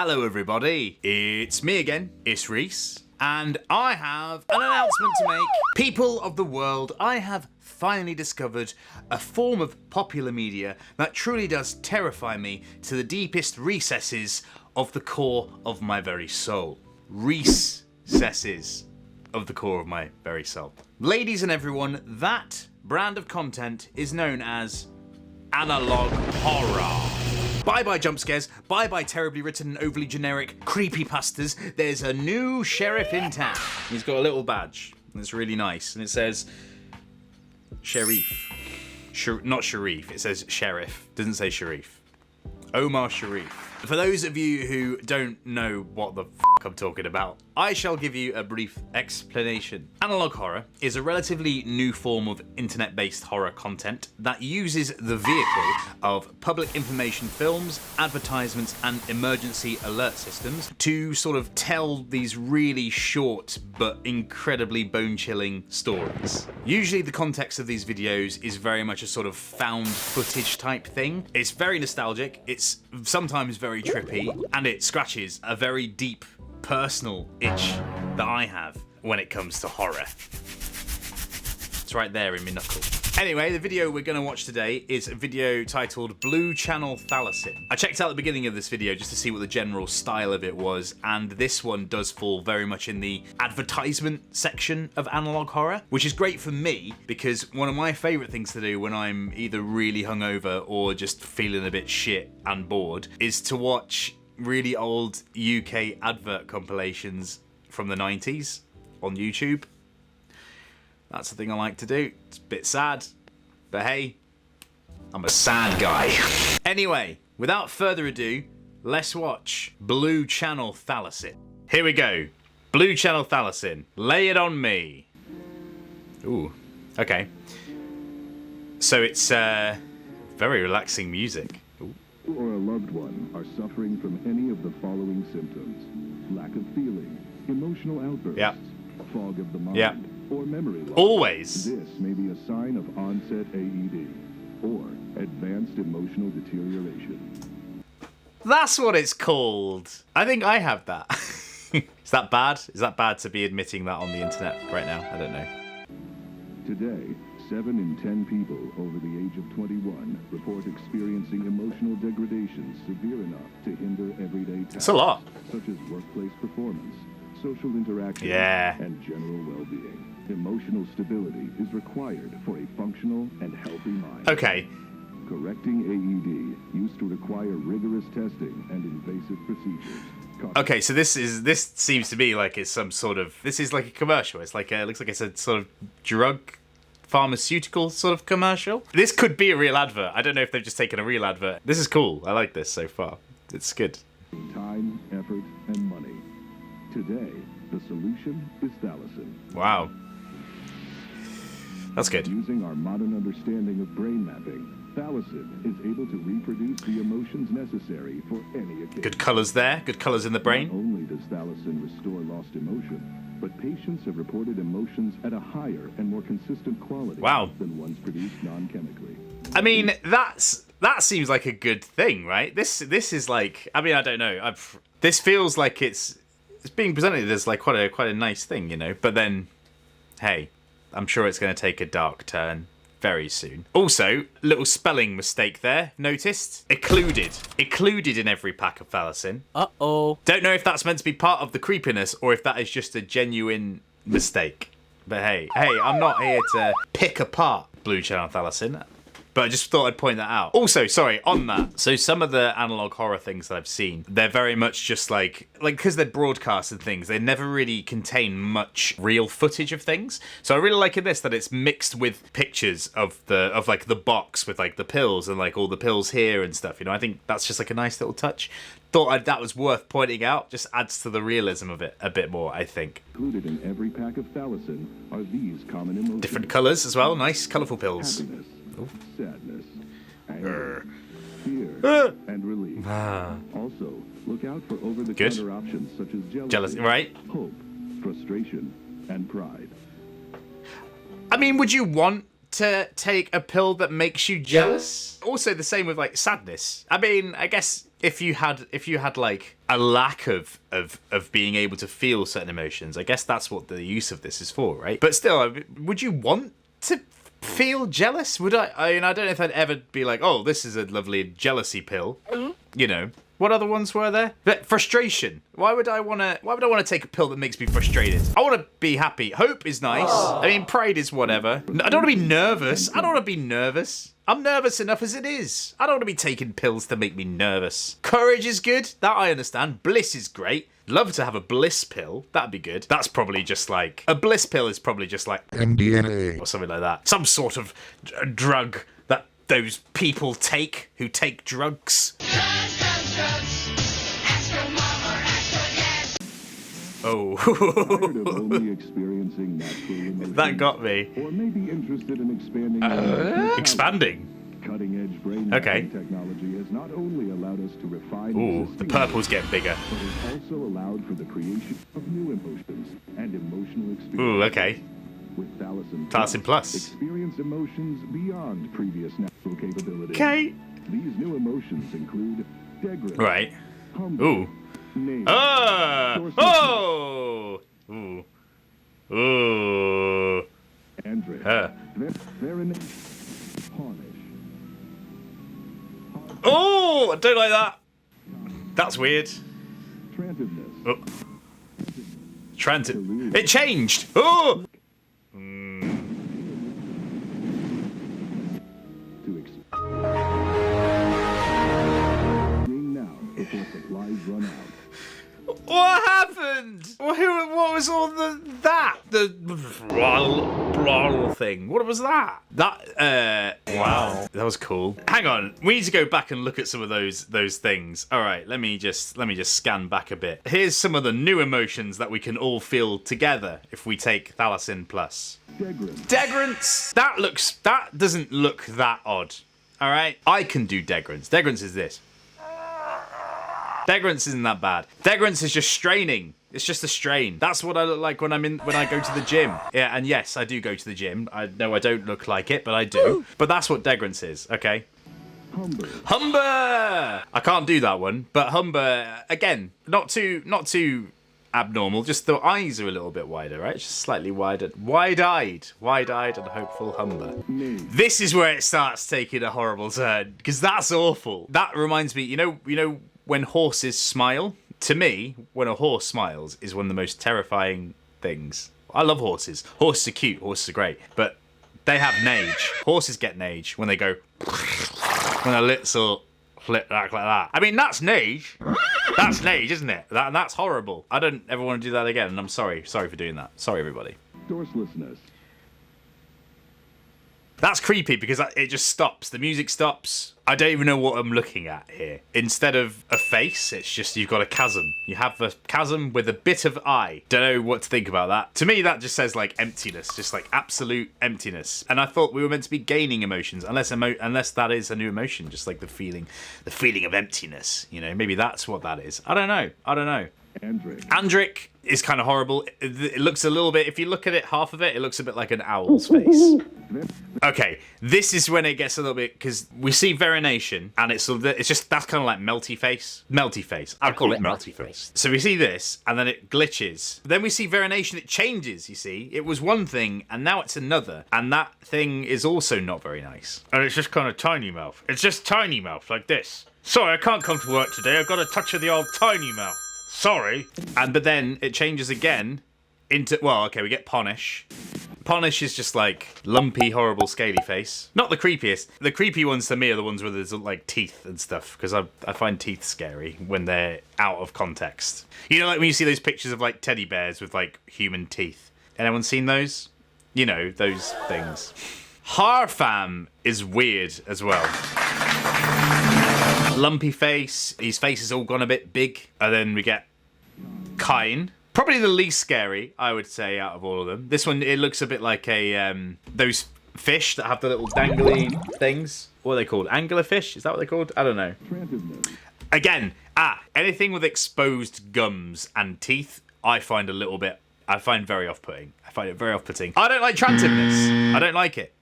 Hello everybody, it's me again, it's Rhys, and I have an announcement to make. People of the world, I have finally discovered a form of popular media that truly does terrify me to the deepest recesses of the core of my very soul. Recesses of the core of my very soul. Ladies and everyone, that brand of content is known as analog horror. Bye-bye jump scares, bye-bye terribly written and overly generic creepypastas. There's a new sheriff in town. He's got a little badge, and it's really nice, and it says Sheriff. Not Sharif, it says Sheriff. Doesn't say Sharif. Omar Sharif. For those of you who don't know what the f I'm talking about, I shall give you a brief explanation. Analog horror is a relatively new form of internet-based horror content that uses the vehicle of public information films, advertisements, and emergency alert systems to sort of tell these really short but incredibly bone-chilling stories. Usually the context of these videos is very much a sort of found footage type thing. It's very nostalgic, it's sometimes very trippy, and it scratches a very deep personal itch that I have when it comes to horror. It's right there in my knuckle. Anyway, the video we're going to watch today is a video titled Blue Channel Thalasin. I checked out the beginning of this video just to see what the general style of it was, and this one does fall very much in the advertisement section of analog horror, which is great for me because one of my favourite things to do when I'm either really hungover or just feeling a bit shit and bored is to watch really old UK advert compilations from the 90s on YouTube. That's the thing I like to do. It's a bit sad, but hey, I'm a sad guy. Anyway, without further ado, let's watch Blue Channel Thalasin. Here we go. Blue Channel Thalasin. Lay it on me. Ooh, okay. So it's very relaxing music. Ooh. Or a loved one are suffering from any of the following symptoms: lack of feeling, emotional outbursts, fog of the mind, or memory loss. Always. This may be a sign of onset AED or advanced emotional deterioration. That's what it's called. I think I have that. Is that bad? Is that bad to be admitting that on the internet right now? I don't know. Today, 7 in 10 people over the age of 21 report experiencing emotional degradation severe enough to hinder everyday tasks. It's a lot. Such as workplace performance, social interaction, and general well-being. Emotional stability is required for a functional and healthy mind. Okay. Correcting AED used to require rigorous testing and invasive procedures. Okay, so this seems to me like it's some sort of, this is like a commercial. It's like looks like it's a sort of drug pharmaceutical sort of commercial. This could be a real advert. I don't know if they've just taken a real advert. This is cool. I like this so far. It's good. Time, effort, and money. Today, the solution is Thalasin. Wow. That's good. Using our modern understanding of brain mapping, Thalasin is able to reproduce the emotions necessary for any occasion. Good colours there. Good colours in the brain. Not only does Thalasin restore lost emotion, but patients have reported emotions at a higher and more consistent quality than ones produced non-chemically. I mean, that seems like a good thing, right? This is like, I mean, I don't know. This feels like it's being presented as like quite a nice thing, you know. But then, hey, I'm sure it's going to take a dark turn very soon. Also, little spelling mistake there. Noticed? Occluded in every pack of Thalasin. Uh-oh. Don't know if that's meant to be part of the creepiness or if that is just a genuine mistake. But hey, I'm not here to pick apart Blue Channel Thalasin. But I just thought I'd point that out. Also, sorry, on that. So some of the analog horror things that I've seen, they're very much just like because they're broadcast and things, they never really contain much real footage of things. So I really like in this that it's mixed with pictures of like the box with like the pills and like all the pills here and stuff. You know, I think that's just like a nice little touch. Thought that was worth pointing out. Just adds to the realism of it a bit more, I think. Included in every pack of Thalasin are these common emotions. Different colours as well. Nice, colourful pills. Happiness, sadness, anger, fear, and relief. Also, look out for over-the-counter options such as jealousy, right? Hope, frustration, and pride. I mean, would you want to take a pill that makes you jealous? Also the same with like sadness. I mean, I guess if you had like a lack of being able to feel certain emotions, I guess that's what the use of this is for, right? But still, would you want to feel jealous? Would I mean, I don't know if I'd ever be like, oh, this is a lovely jealousy pill. You know. What other ones were there? But frustration. Why would I want to take a pill that makes me frustrated? I want to be happy. Hope is nice. I mean, pride is whatever. I don't want to be nervous. I don't want to be nervous. I'm nervous enough as it is. I don't want to be taking pills to make me nervous. Courage is good. That I understand. Bliss is great. Love to have a bliss pill. That'd be good. That's probably just like... A bliss pill is probably just like... MDMA. Or something like that. Some sort of drug that those people take who take drugs. Oh. Only experiencing natural emotions, that got me. or maybe interested in expanding Expanding. Cutting-edge brain technology has not only allowed us to refine Ooh, the purples get bigger. but has also allowed for the creation of new emotions and emotional experiences. Ooh, okay. With Thalasin Plus. Experience emotions beyond previous natural capabilities. Okay. These new emotions include Degrin, Right. Humbug, Ooh. Name, Oh! Ooh. Ooh. Andric, Verin, Punish. Oh! I don't like that. That's weird. Trantiveness. Oh. It changed. Oh! Before supplies run out. What happened? What was all the thing? What was that? Wow, that was cool. Hang on, we need to go back and look at some of those things. All right, let me just scan back a bit. Here's some of the new emotions that we can all feel together if we take Thalasin Plus. Degrants. That doesn't look that odd. All right, I can do Degrants. Degrants is this. Degrants isn't that bad. Degrants is just straining. It's just a strain. That's what I look like when I go to the gym. Yeah, and yes, I do go to the gym. I know I don't look like it, but I do. But that's what Degrants is, okay? Humber! I can't do that one, but Humber, again, not too abnormal. Just the eyes are a little bit wider, right? Just slightly wider. Wide-eyed and hopeful Humber. This is where it starts taking a horrible turn, because that's awful. That reminds me, you know when horses smile? To me, when a horse smiles is one of the most terrifying things. I love horses. Horses are cute. Horses are great. But they have nage. Horses get nage when they go... When their lips will flip back like that. I mean, that's nage. That's nage, isn't it? That's horrible. I don't ever want to do that again, and I'm sorry. Sorry for doing that. Sorry, everybody. Dorselessness. That's creepy because it just stops. The music stops. I don't even know what I'm looking at here. Instead of a face, it's just you've got a chasm. You have a chasm with a bit of eye. Don't know what to think about that. To me, that just says like emptiness, just like absolute emptiness. And I thought we were meant to be gaining emotions, unless that is a new emotion, just like the feeling of emptiness. You know, maybe that's what that is. I don't know. Andric is kind of horrible. It looks a little bit, if you look at it, half of it, it looks a bit like an owl's face. Okay, this is when it gets a little bit, because we see Verination, and it's just, that's kind of like melty face. I'd call it melty face. So we see this, and then it glitches. Then we see Verination, it changes, you see. It was one thing, and now it's another. And that thing is also not very nice. And it's just kind of tiny mouth. It's just tiny mouth, like this. Sorry, I can't come to work today. I've got a touch of the old tiny mouth. Sorry. But then it changes again into, well, okay, we get Punish. Punish is just like lumpy, horrible, scaly face. Not the creepiest. The creepy ones to me are the ones where there's like teeth and stuff, because I find teeth scary when they're out of context. You know, like when you see those pictures of like teddy bears with like human teeth. Anyone seen those? You know, those things. Harfam is weird as well. Lumpy face. His face is all gone a bit big. And then we get Kine. Probably the least scary, I would say, out of all of them. This one, it looks a bit like those fish that have the little dangly things. What are they called? Anglerfish? Is that what they're called? I don't know. Again, anything with exposed gums and teeth, I find very off-putting. I find it very off-putting. I don't like trantiveness. I don't like it.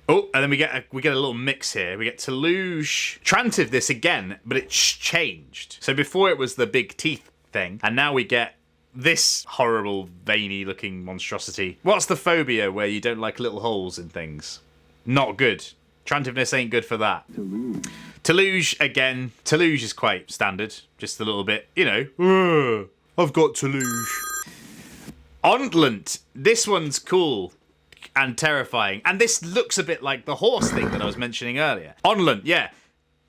Oh, and then we get a little mix here. We get Toulouse. Trantive this again, but it's changed. So before it was the big teeth thing, and now we get this horrible, veiny looking monstrosity. What's the phobia where you don't like little holes in things? Not good. Trantiveness ain't good for that. Toulouse again. Toulouse is quite standard. Just a little bit, you know. I've got Toulouse. Ontlant. This one's cool and terrifying. And this looks a bit like the horse thing that I was mentioning earlier. Ontlant, yeah.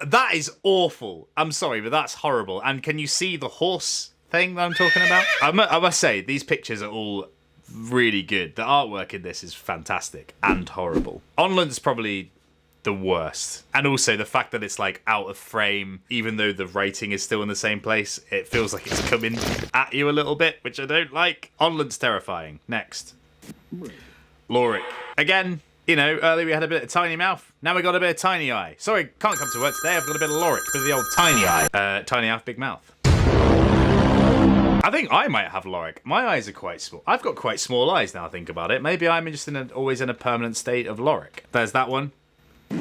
That is awful. I'm sorry, but that's horrible. And can you see the horse thing that I'm talking about? I must say, these pictures are all really good. The artwork in this is fantastic and horrible. Onlant's probably the worst. And also the fact that it's like out of frame, even though the writing is still in the same place, it feels like it's coming at you a little bit, which I don't like. Onlant's terrifying. Next. Loric. Again, you know, earlier we had a bit of tiny mouth. Now we got a bit of tiny eye. Sorry, can't come to work today. I've got a bit of Loric, bit of the old tiny eye. Tiny mouth, big mouth. I think I might have Loric. My eyes are quite small. I've got quite small eyes now I think about it. Maybe I'm just always in a permanent state of Loric. There's that one.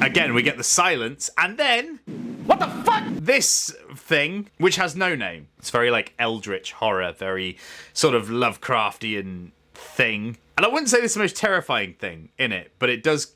Again, we get the silence, and then... What the fuck? This thing, which has no name. It's very, like, eldritch horror, very sort of Lovecraftian thing. And I wouldn't say this is the most terrifying thing in it, but it does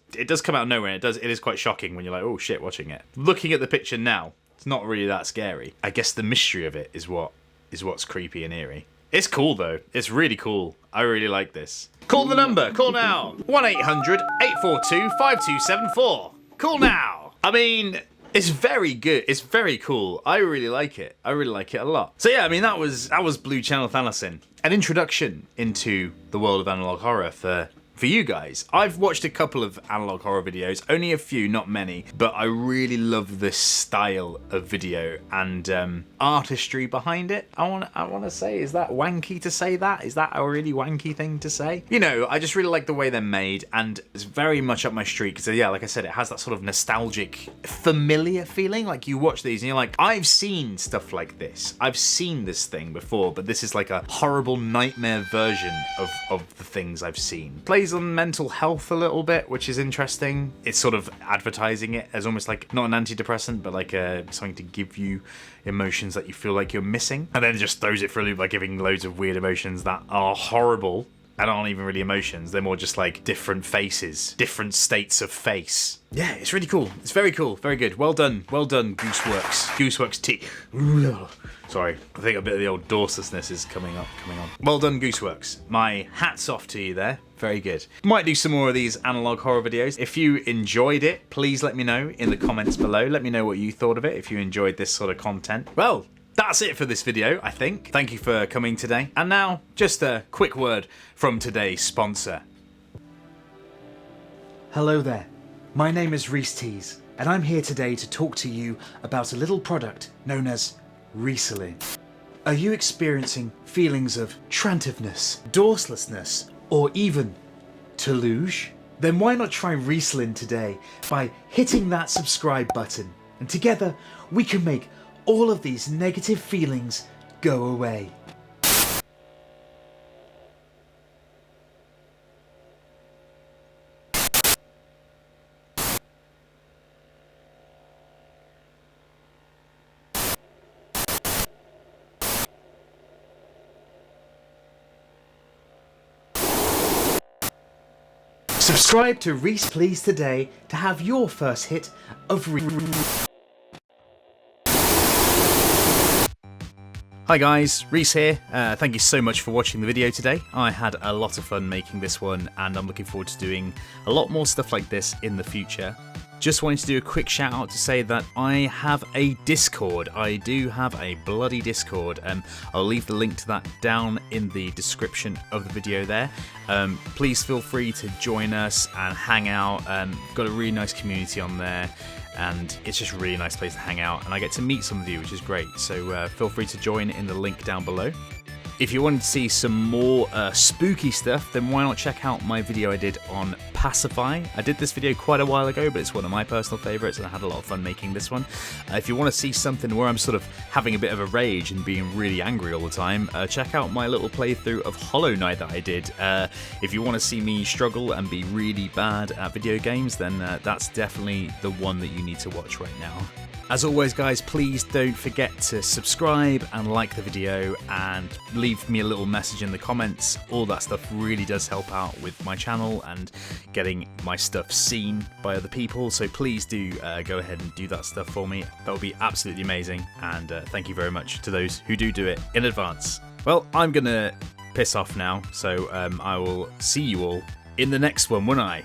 come out of nowhere. It is quite shocking when you're like, oh shit, watching it. Looking at the picture now, it's not really that scary. I guess the mystery of it is what's creepy and eerie. It's cool though. It's really cool. I really like this. Call the number. Call now. 1-800-842-5274. Call now. I mean, it's very good. It's very cool. I really like it. I really like it a lot. So yeah, I mean, that was Blue Channel Thalasin. An introduction into the world of analog horror for you guys. I've watched a couple of analog horror videos, only a few, not many, but I really love this style of video and artistry behind it. I want to say, is that wanky to say that? Is that a really wanky thing to say? You know, I just really like the way they're made, and it's very much up my street because, yeah, like I said, it has that sort of nostalgic, familiar feeling. Like you watch these and you're like, I've seen stuff like this. I've seen this thing before, but this is like a horrible nightmare version of the things I've seen. Plays on mental health a little bit, which is interesting. It's sort of advertising it as almost like not an antidepressant, but like something to give you emotions that you feel like you're missing, and then just throws it for a loop by giving loads of weird emotions that are horrible and aren't even really emotions. They're more just like different faces, different states of face. Yeah, it's really cool. It's very cool. Very good. Well done. Well done, Gooseworks. Gooseworks T. Sorry, I think a bit of the old Dorselessness is coming on. Well done, Gooseworks. My hat's off to you there. Very good. Might do some more of these analog horror videos. If you enjoyed it, please let me know in the comments below. Let me know what you thought of it if you enjoyed this sort of content. Well, that's it for this video, I think. Thank you for coming today. And now, just a quick word from today's sponsor. Hello there. My name is RhysPlease, and I'm here today to talk to you about a little product known as RhysPlease. Are you experiencing feelings of trantiveness, dorselessness, or even Toulouse? Then why not try RhysPlease today by hitting that subscribe button, and together we can make all of these negative feelings go away. Subscribe to RhysPlease today to have your first hit of Hi guys, Rhys here. Thank you so much for watching the video today. I had a lot of fun making this one, and I'm looking forward to doing a lot more stuff like this in the future. Just wanted to do a quick shout out to say that I have a Discord. I do have a bloody Discord. I'll leave the link to that down in the description of the video there. Please feel free to join us and hang out. Got a really nice community on there, and it's just a really nice place to hang out, and I get to meet some of you, which is great. So feel free to join in the link down below. If you wanted to see some more spooky stuff, then why not check out my video I did on Pacify. I did this video quite a while ago, but it's one of my personal favourites and I had a lot of fun making this one. If you want to see something where I'm sort of having a bit of a rage and being really angry all the time, check out my little playthrough of Hollow Knight that I did. If you want to see me struggle and be really bad at video games, then that's definitely the one that you need to watch right now. As always, guys, please don't forget to subscribe and like the video and leave me a little message in the comments. All that stuff really does help out with my channel and getting my stuff seen by other people. So please do go ahead and do that stuff for me. That would be absolutely amazing. And thank you very much to those who do it in advance. Well, I'm going to piss off now. So I will see you all in the next one, won't I?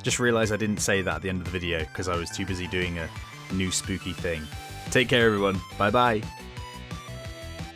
Just realised I didn't say that at the end of the video because I was too busy doing a new spooky thing. Take care, everyone. Bye bye.